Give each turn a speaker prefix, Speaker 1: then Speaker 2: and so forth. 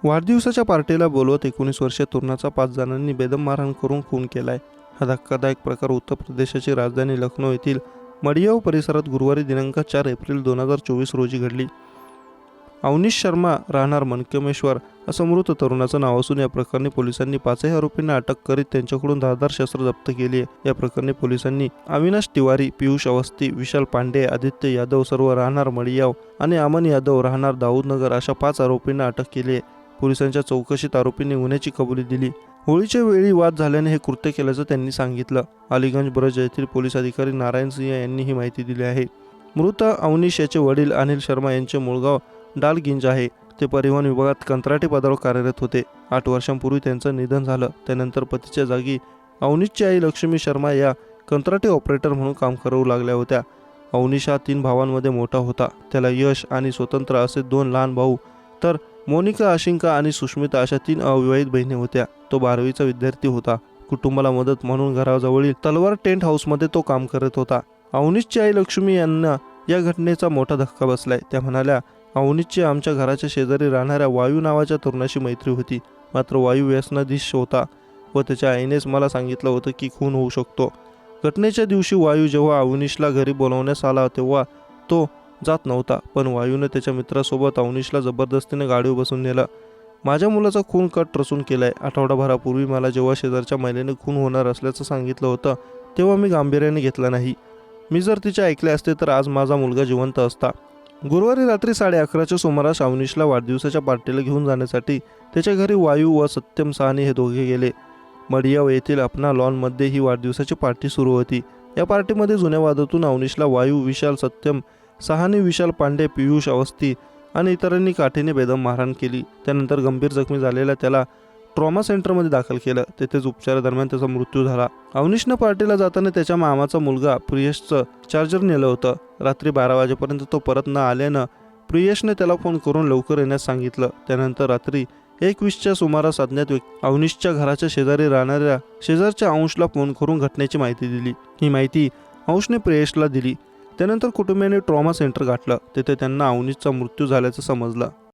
Speaker 1: वाढदिवसाच्या पार्टीला बोलवत 19 वर्षीय तरुणाचा 5 जणांनी बेदम मारहाण करून खून केलाय। हा धक्कादायक प्रकार उत्तर प्रदेशाची राजधानी लखनौ येथील मडियाव परिसरात गुरुवारी दिनांक 4 एप्रिल 2024 रोजी घडली। अवनीश शर्मा राहणार मनकमेश्वर असं मृत तरुणाचं नाव असून या प्रकरणी पोलिसांनी 5 आरोपींना अटक करीत त्यांच्याकडून धारदार शस्त्र जप्त केली आहे। या प्रकरणी पोलिसांनी अविनाश तिवारी, पीयूष अवस्थी, विशाल पांडे, आदित्य यादव सर्व राहणार मडियाव आणि अमन यादव राहणार दाऊदनगर अशा 5 आरोपींना अटक केली आहे। पोलिसांच्या चौकशीत आरोपींनी गुन्ह्याची कबुली दिली। होळीच्या वेळी वाद झाल्याने हे कृत्य केल्याचं त्यांनी सांगितलं। अलीगंज ब्रज येथील पोलीस अधिकारी नारायण सिंह यांनी ही माहिती दिली आहे। मृत अवनीश याचे वडील अनिल शर्मा यांचे मूळगाव डालगिंज आहे। ते परिवहन विभागात कंत्राटी पदावर कार्यरत होते। 8 वर्षांपूर्वी त्यांचं निधन झालं। त्यानंतर पतीच्या जागी अवनीशची आई लक्ष्मी शर्मा या कंत्राटी ऑपरेटर म्हणून काम करू लागल्या होत्या। अवनीश हा 3 भावांमध्ये मोठा होता। त्याला यश आणि स्वतंत्र असे 2 लहान भाऊ तर मोनिका, अशिंका आणि सुष्मिता अशा 3 अविवाहित बहिणी होत्या। तो 12वीचा विद्यार्थी होता। कुटुंबाला मदत म्हणून घराजवळील तलवार टेंट हाऊसमध्ये तो काम करत होता। अवनीशची आई लक्ष्मी यांना या घटनेचा मोठा धक्का बसलाय। त्या म्हणाल्या, अवनीशची आमच्या घराच्या शेजारी राहणाऱ्या वायू नावाच्या तरुणाशी मैत्री होती, मात्र वायू व्यसनाधीश होता व त्याच्या आईनेच मला सांगितलं होतं की खून होऊ शकतो। घटनेच्या दिवशी वायू जेव्हा अवनीशला घरी बोलावण्यास आला तेव्हा तो जात नव्हता, पण वायूने त्याच्या मित्रासोबत अवनीशला जबरदस्तीने गाडीवर बसून नेलं। माझ्या मुलाचा खून कट रचून केलाय। आठवडाभरापूर्वी मला जेव्हा शेजारच्या महिलेने खून होणार असल्याचं सांगितलं होतं तेव्हा मी गांभीर्याने घेतलं नाही। मी जर तिचे ऐकले असते तर आज माझा मुलगा जिवंत असता। गुरुवारी रात्री 11:30च्या सुमारास अवनीशला वाढदिवसाच्या पार्टीला घेऊन जाण्यासाठी त्याच्या घरी वायू व सत्यम साहनी हे दोघे गेले। मडियाव येथील अपना लॉनमध्ये ही वाढदिवसाची पार्टी सुरू होती। या पार्टीमध्ये जुन्या वादातून अवनीशला वायू, विशाल, सत्यम साहनी, विशाल पांडे, पीयूष अवस्थी आणि इतरांनी काठीने बेदम मारहाण केली। त्यानंतर गंभीर जखमी झालेल्या त्याला ट्रॉमा सेंटरमध्ये दाखल केलं। तेथेच उपचारादरम्यान त्याचा मृत्यू झाला। अवनीशनं पार्टीला जाताना त्याच्या मामाचा मुलगा प्रियेशचं चार्जर नेलं होतं। रात्री 12 वाजेपर्यंत तो परत न आल्यानं प्रियेशने त्याला फोन करून लवकर येण्यास सांगितलं। त्यानंतर रात्री 21च्या सुमारास अज्ञात व्यक्ती अवनीशच्या घराच्या शेजारी राहणाऱ्या शेजारच्या अंशला फोन करून घटनेची माहिती दिली। ही माहिती अंशने प्रियेशला दिली। त्यानंतर कुटुंबियांनी ट्रॉमा सेंटर गाठलं। तेथे त्यांना अवनीशचा मृत्यू झाल्याचं समजलं।